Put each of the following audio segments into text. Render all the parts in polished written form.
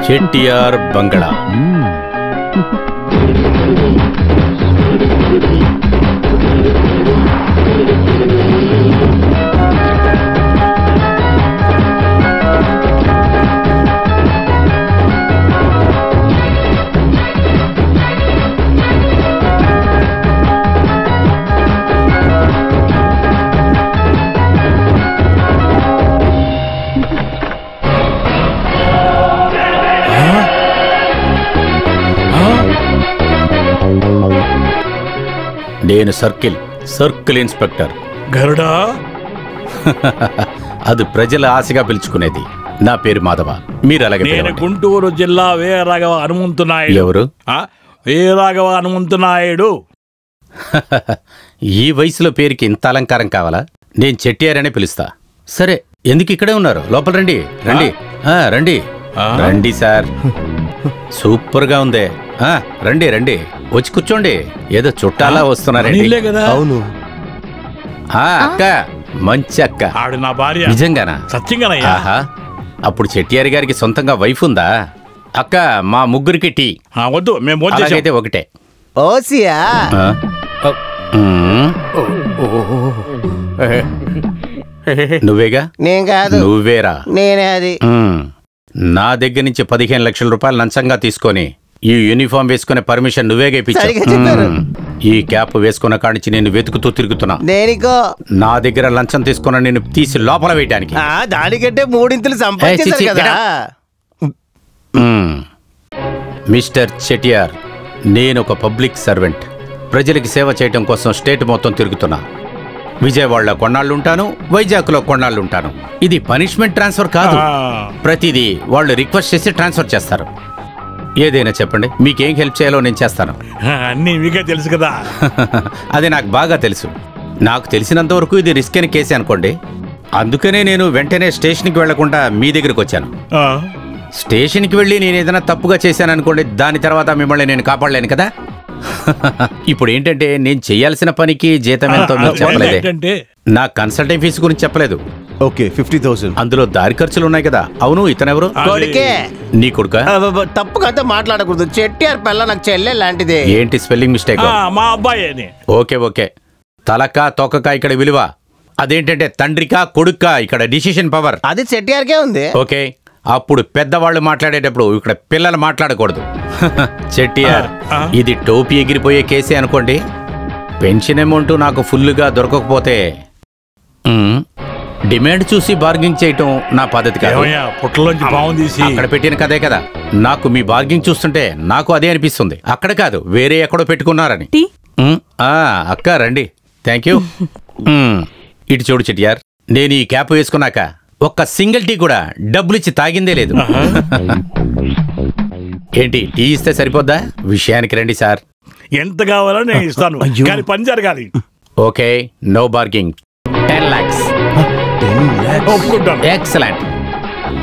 చెట్టియార్ బంగళా. నేను circle inspector Garuda. అది ప్రజల ఆశగా పిలుచుకునేది. నా పేరు మాధవ. మీరు అలాగే నేను గుంటూరు జిల్లా వీరరాఘవ హనుమంతునాయుడు. ఎవరు? వీరరాఘవ హనుమంతునాయుడు. ఈ వయసులో పేరుకి ఇంత అలంకారం కావాలా? నేను చెట్టియారనే పిలుస్తా. సరే, ఎందుకు ఇక్కడే ఉన్నారు? లోపల రండి. రండి రండి రండి సార్. సూపర్ గా ఉందే. రండి రండి, వచ్చి కూర్చోండి. ఏదో చుట్టాలా వస్తున్నారండి. అవును అక్క, మంచి అక్క. ఆవిడ నా భార్య. నిజంగానా? సత్యంగానయ్యా. అప్పుడు చెట్టియారి గారికి సొంతంగా వైఫ్ ఉందా? అక్క, మా ముగ్గురికి టీ. వద్దు, మేము అయితే ఒకటే. ఓసియా నువ్వేగా? నేను కాదు. నువ్వేరా? నేనే అది. నా దగ్గర నుంచి 15 లక్షల రూపాయలు లంచంగా తీసుకొని ఈ యూనిఫామ్ వేసుకునే పర్మిషన్ నువ్వేగా ఇప్పించావు. ఈ క్యాప్ వేసుకున్న కాడి నుంచి నేను వెతుకుతూ తిరుగుతున్నా. దేనికో? నా దగ్గర లంచం తీసుకున్న నేను తీసి లోపల వేయడానికి. దానికంటే 3 ఇంతలు సంపాదించారు కదా. మిస్టర్ చెటియార్, నేను ఒక పబ్లిక్ సర్వెంట్. ప్రజలకి సేవ చేయడం కోసం స్టేట్ మొత్తం తిరుగుతున్నా. విజయవాడలో కొన్నాళ్ళు ఉంటాను, వైజాగ్లో కొన్నాళ్ళు ఉంటాను. ఇది పనిష్మెంట్ ట్రాన్స్ఫర్ కాదు. ప్రతిదీ వాళ్ళు రిక్వెస్ట్ చేసి ట్రాన్స్ఫర్ చేస్తారు. ఏదైనా చెప్పండి, మీకేం హెల్ప్ చేయాలో నేను చేస్తాను. అన్నీ మీకే తెలుసు కదా. అది నాకు బాగా తెలుసు. నాకు తెలిసినంత వరకు ఇది రిస్క్ అయిన కేసే అనుకోండి. అందుకనే నేను వెంటనే స్టేషన్కి వెళ్లకుండా మీ దగ్గరికి వచ్చాను. స్టేషన్కి వెళ్ళి నేను ఏదైనా తప్పుగా చేశాను అనుకోండి, దాని తర్వాత మిమ్మల్ని నేను కాపాడలేను కదా. ఇప్పుడు ఏంటంటే, నేను చేయాల్సిన పనికి జీతం ఎంతో మీరు చెప్పలేదే. నా కన్సల్టింగ్ ఫీజు గురించి చెప్పలేదు. ఓకే, 50,000. అందులో దారి ఖర్చులు ఉన్నాయి కదా. అవును, ఇతనెవరు? కొడుకే. నీ కొడుకా? తప్పుగా మాట్లాడకూడదు. చెట్టియార్ పిల్ల నాకు చెల్లె లాంటిది. ఏంటి స్పెల్లింగ్ మిస్టేక్? మా అబ్బాయి. ఓకే, తలకా తోకకా ఇక్కడ విలువ. అదేంటంటే తండ్రికా కొడుకా ఇక్కడ డిసిషన్ పవర్. అది చెట్టియార్కే ఉంది. ఓకే, అప్పుడు పెద్దవాళ్ళు మాట్లాడేటప్పుడు ఇక్కడ పిల్లలు మాట్లాడకూడదు. చెట్టియార్, ఇది టోపీ ఎగిరిపోయే కేసే అనుకోండి. పెన్షన్ అమౌంట్ నాకు ఫుల్గా దొరకకపోతే డిమాండ్ చూసి బార్గింగ్ చేయటం నా పద్ధతి కాదు. అక్కడ పెట్టిన కదే కదా. నాకు మీ బార్గింగ్ చూస్తుంటే నాకు అదే అనిపిస్తుంది. అక్కడ కాదు, వేరే ఎక్కడో పెట్టుకున్నారని. అక్క రండి. Thank you. ఇటు చూడు చెట్టియార్, నేను ఈ క్యాప్ వేసుకున్నాక ఒక్క సింగిల్ టీ కూడా డబ్బులు ఇచ్చి తాగిందే లేదు. ఏంటి, టీ ఇస్తే సరిపోద్దా? విషయానికి రండి సార్. ఎంత కావాలో నేను ఇస్తాను, కానీ పని జరగాలి. Okay, no bargaining. 10 lakhs. Excellent.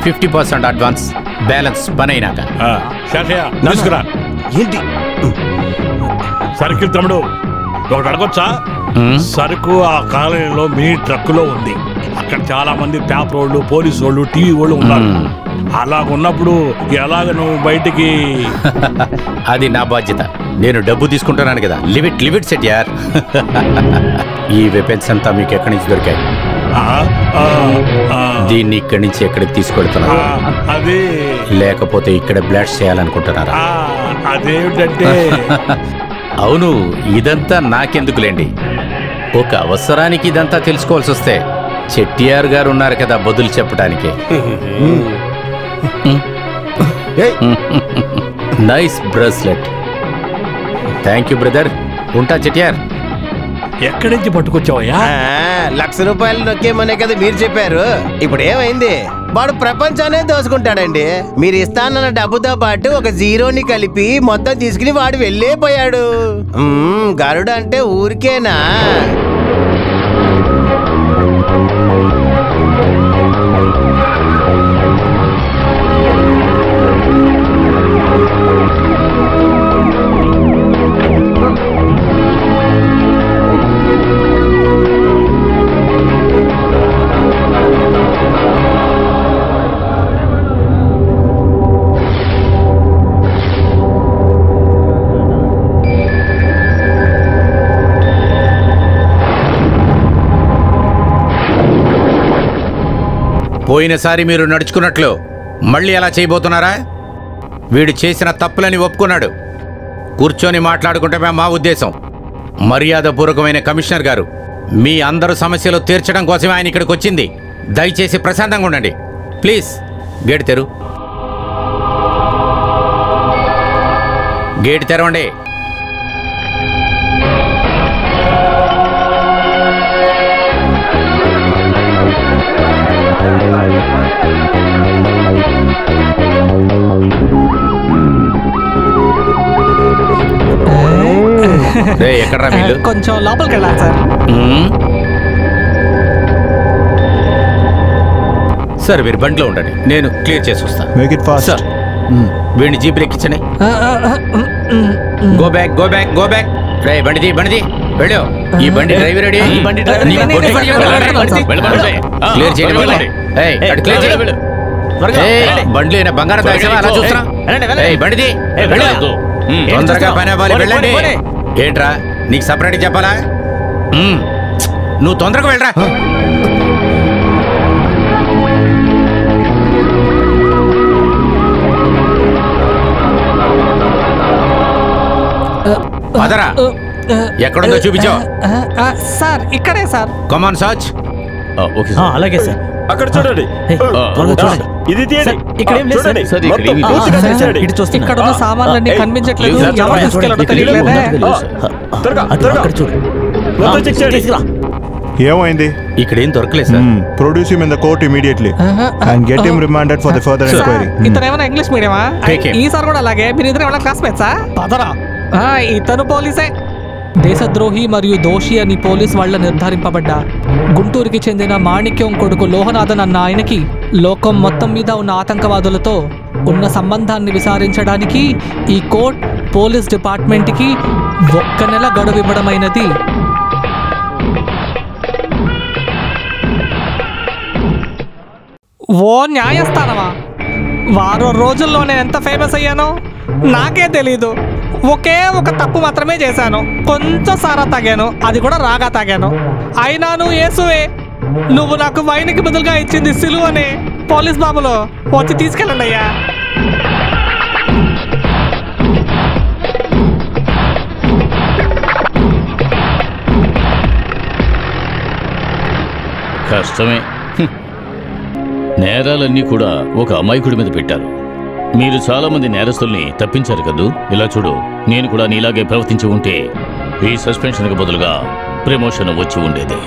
50% advance, balance పని అయినాక. ఏంటి సర్కిల్ తమ్ముడు, ఒకటి అడగొచ్చా? సరుకు ఆ కాలనీలో మినీ ట్రక్కులో ఉంది. అక్కడ చాలా మంది పేపర్ వాళ్ళు, పోలీసు వాళ్ళు, టీవీ వాళ్ళు ఉన్నారు. అలాగున్నప్పుడు ఎలాగ నువ్వు బయటికి? అది నా బాధ్యత. నేను డబ్బు తీసుకుంటున్నాను కదా. లిమిట్ సెట్ యార్. ఈ వెపన్స్ అంతా మీకు ఎక్కడి నుంచి దొరికాయి? దీన్ని ఇక్కడి నుంచి ఎక్కడికి తీసుకెళ్తున్నా? అదే, లేకపోతే ఇక్కడ బ్లాస్ట్ చేయాలనుకుంటున్నారా? అదేమిటంటే, అవును, ఇదంతా నాకెందుకులేండి. ఒక అవసరానికి ఇదంతా తెలుసుకోవాల్సి వస్తే చెట్టియార్ గారు ఉన్నారు కదా బదులు చెప్పడానికి. Nice bracelet. Thank you brother. ఉంటా చెట్టియార్. ఎక్కడి నుంచి పట్టుకొచ్చావయ్యా? ₹1,00,000 నొక్కేమనే కదా మీరు చెప్పారు. ఇప్పుడు ఏమైంది? వాడు ప్రపంచాన్ని దోసుకుంటాడండి. మీరు ఇస్తానన్న డబ్బుతో పాటు ఒక జీరోని కలిపి మొత్తం తీసుకుని వాడు వెళ్ళిపోయాడు. గరుడు అంటే ఊరికేనా? పోయినసారి మీరు నడుచుకున్నట్లు మళ్ళీ అలా చేయబోతున్నారా? వీడు చేసిన తప్పులని ఒప్పుకున్నాడు. కూర్చొని మాట్లాడుకుంటే మా ఉద్దేశం. మర్యాదపూర్వకమైన కమిషనర్ గారు, మీ అందరు సమస్యలు తీర్చడం కోసమే ఆయన ఇక్కడికి వచ్చింది. దయచేసి ప్రశాంతంగా ఉండండి ప్లీజ్. గేట్ తెరు. గేట్ తెరవండి. ఎక్కడ కొంచెం లోపలికి వెళ్ళాలి సార్. సార్ మీరు బండిలో ఉండండి, నేను క్లియర్ చేసి వస్తాను. Make it fast sir. వీడిని జీప్ ఎక్కించండి. Go back go back go back. రే బండిది వెళ్ళు. ఈ బండి డ్రైవర్ రెడీ. క్లియర్ చేయండి. బండ్లు అయినా బంగారం దాచావా? అలా చూస్తున్నా. బండిది తొందరగా పని అవ్వాలి, వెళ్ళండి. ఏంట్రా నీకు సపరేట్ చెప్పాలా? నువ్వు తొందరగా వెళ్ళరా. అదరా ఎక్కడుందో చూపించో. సార్ ఇక్కడే సార్. కమాన్ సర్చ్. Okay sir. అలాగే సార్. అక్కడ చూడండి. ఇది తీయండి. ఇక్కడ ఏం లేదు సార్. ఇటు చూస్తే ఇక్కడ ఉన్న సామాన్లన్నీ కనిపించట్లేదు. ఎవరు తీసుకెళ్ళాడో తెలియట్లేదే. అక్కడ చూడు. ఏమైంది? ఇక్కడ ఏం దొరకలేదు sir. Produce him in the court immediately and get him remanded for the further enquiry. ఇతను ఏమైనా ఇంగ్లీష్ మీడియమా? ఈసారి కూడా అలాగే. మీరు ఇద్దరు ఏమైనా క్లాస్మేట్సా? పదరా. ఇతను పోలీసే. దేశద్రోహి మరియు దోషి అని పోలీస్ వాళ్ళ నిర్ధారింపబడ్డ గుంటూరుకి చెందిన మాణిక్యం కొడుకు లోహనాథన్ అన్న ఆయనకి లోకం మొత్తం మీద ఉన్న ఆతంకవాదులతో ఉన్న సంబంధాన్ని విచారించడానికి ఈ కోర్ట్ పోలీస్ డిపార్ట్మెంట్కి 1 నెల గడువు ఇవ్వడమైనది. ఓ న్యాయస్థానమా? వారం రోజుల్లో నేను ఎంత ఫేమస్ అయ్యానో నాకే తెలీదు. ఒకే ఒక తప్పు మాత్రమే చేశాను. కొంచెం సారా తాగాను, అది కూడా రాగా తాగాను. అయినాను యేసువే, నువ్వు నాకు వైన్కి బదులుగా ఇచ్చింది సిలువనే. పోలీస్ బాబులు వచ్చి తీసుకెళ్ళండి అయ్యా. కష్టమే. నేరాలన్నీ కూడా ఒక అమాయకుడి మీద పెట్టారు. మీరు చాలా మంది నేరస్తుల్ని తప్పించారు కదూ. ఇలా చూడు, నేను కూడా నీలాగే ప్రవర్తించి ఉంటే ఈ సస్పెన్షన్కి బదులుగా ప్రమోషన్ వచ్చి ఉండేది.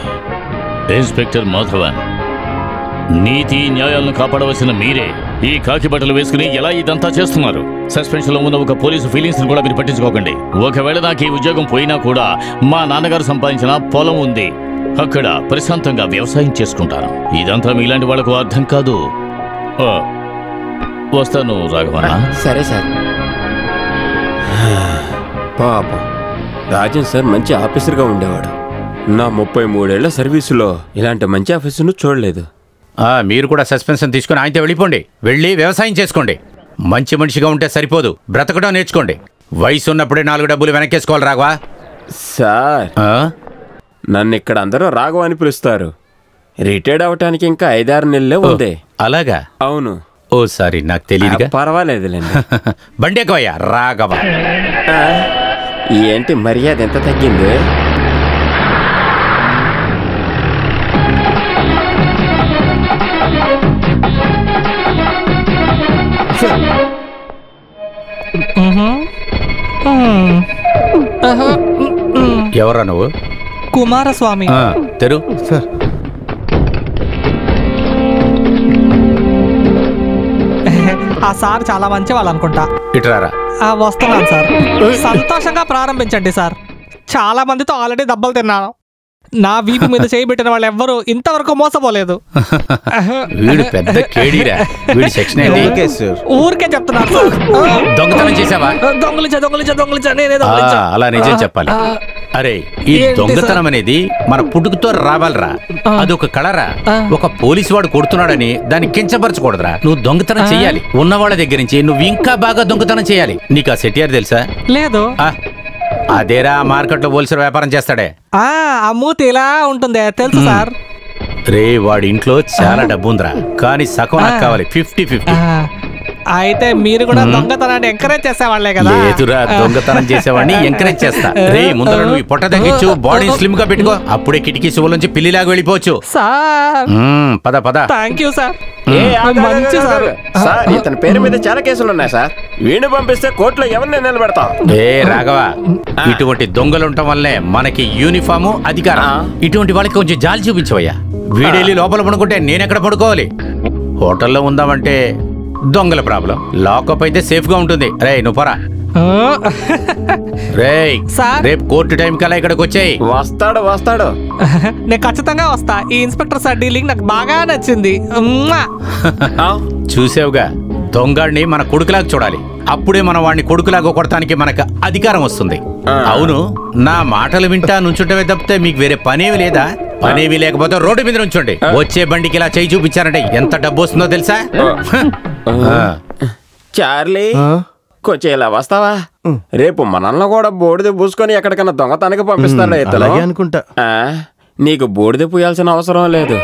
ఇన్స్పెక్టర్ మాధవన్, నీతి న్యాయాలను కాపాడవలసిన మీరే ఈ కాకి బట్టలు వేసుకుని ఎలా ఇదంతా చేస్తున్నారు? సస్పెన్షన్ లో ఉన్న ఒక పోలీసు ఫీలింగ్స్ ని కూడా మీరు పట్టించుకోకండి. ఒకవేళ నాకు ఈ ఉద్యోగం పోయినా కూడా మా నాన్నగారు సంపాదించిన పొలం ఉంది, అక్కడ ప్రశాంతంగా వ్యవసాయం చేసుకుంటాను. ఇదంతా మీలాంటి వాళ్లకు అర్థం కాదు. వస్తాను రాఘవన్న. సరే సార్. పాపం రాజన్ సార్ మంచి ఆఫీసర్గా ఉండేవాడు. నా 33 ఏళ్ల సర్వీసులో ఇలాంటి మంచి ఆఫీసును చూడలేదు. మీరు కూడా సస్పెన్షన్ తీసుకుని ఆయనతో వెళ్ళిపోండి. వెళ్ళి వ్యవసాయం చేసుకోండి. మంచి మనిషిగా ఉంటే సరిపోదు, బ్రతకడం నేర్చుకోండి. వయసు ఉన్నప్పుడే 4 డబ్బులు వెనకేసుకోవాలి రాఘవా. సార్, నన్ను ఇక్కడ అందరూ రాఘవ అని పిలుస్తారు. రిటైర్డ్ అవటానికి ఇంకా 5-6 నెలలే ఉంది. అలాగా? అవును. ఓ సారీ, నాకు తెలియదు. పర్వాలేదులేండి. బండి ఎక్కువయ్యా రాఘవ. ఏంటి మర్యాద ఎంత తగ్గింది? ఎవరా నువ్వు? కుమారస్వామి. తెరు. సార్ ఆ సార్ చాలా మంచి వాళ్ళు అనుకుంటా. ఇట్రారా. వస్తున్నాను సార్. సంతోషంగా ప్రారంభించండి సార్. చాలా మందితో ఆల్రెడీ దెబ్బలు తిన్నాను. నా వీపు మీద చేయబెట్టిన వాళ్ళు ఎవ్వరూ ఇంతవరకు మోసపోలేదు. వీడు పెద్ద కేడీరా. వీడి సెక్షన్ ఏంటి? ఊరికే చెప్తున్నాను సార్. దొంగతనం చేసావా? దొంగలించా నేనే దొంగలించా. అలా నిజం చెప్పాలి. అరే ఈ దొంగతనం అనేది మన పుట్టుకతో రావాలరా. అదొక కళరా. ఒక పోలీసు వాడు కొడుతున్నాడని దాన్ని కించపరచకూడదురా. నువ్వు దొంగతనం చెయ్యాలి. ఉన్నవాళ్ళ దగ్గర నుంచి నువ్వు ఇంకా బాగా దొంగతనం చేయాలి. నీకు ఆ సెటియార్ తెలుసా? లేదు. అదేరా మార్కెట్ లో హోల్సేల్ వ్యాపారం చేస్తాడే. ఆ మూతి ఇలా ఉంటుంది తెలుసు సార్. రే వాడి ఇంట్లో చాలా డబ్బు ఉందిరా. కానీ సగం నాకు కావాలి. 50-50. అయితే మీరు కూడా దొంగతనాన్ని ఎంకరేజ్ చేసేవాళ్లే కదా? లేదురా, దొంగతనం చేసేవాడిని ఎంకరేజ్ చేస్తా. రే ముందర నువ్వు ఈ పొట్ట తగ్గించు, బాడీ స్లిమ్ గా పెట్టుకో. అప్పుడే కిటికీ సువ్వల నుంచి పిల్లిలాగా వెళ్ళిపోవచ్చు. సార్ పద పద. Thank you sir. మంచి సార్. సార్ ఇతని పేరు మీద చాలా కేసులు ఉన్నాయి సార్. వీణు పంపిస్తే కోర్టులో ఎవరిని నిలబెడతాం? ఏ రాఘవ, ఇటువంటి దొంగలు ఉండటం వల్లే మనకి యూనిఫాము అధికారం. ఇటువంటి వాళ్ళకి కొంచెం జాలి చూపించవయ్యా. వీడెళ్ళి లోపల పడుకుంటే నేనెక్కడ పడుకోవాలి? హోటల్లో ఉందామంటే దొంగల ప్రాబ్లం. లాకప్ అయితే సేఫ్ గా ఉంటుంది. రే నువ్వు పరా. రేయ్ రేపు కోర్టు టైం కల్లా ఇక్కడికి వచ్చాయి. వస్తాడు. నేను ఖచ్చితంగా వస్తా. ఈ ఇన్స్పెక్టర్ సార్ డీలింగ్ నాకు బాగా నచ్చింది. చూసావుగా, దొంగడిని మన కొడుకులాగా చూడాలి. అప్పుడే మన వాడిని కొడుకులాగా కొడటానికి మనకు అధికారం వస్తుంది. అవును, నా మాటలు వింటా నుంచుంటవే తప్పితే మీకు వేరే పనేవి లేదా? పనేవి లేకపోతే రోడ్డు మీద నుంచోండి. వచ్చే బండికి ఇలా చేయి చూపించారంటే ఎంత డబ్బు వస్తుందో తెలుసా? చార్లీ కొంచెం ఇలా వస్తావా? రేపు మనల్ని కూడా బోడిద పూసుకొని ఎక్కడికన్నా దొంగతనానికి పంపిస్తారా? అలాగే అనుకుంటా. నీకు బోడిద పూయాల్సిన అవసరం లేదు.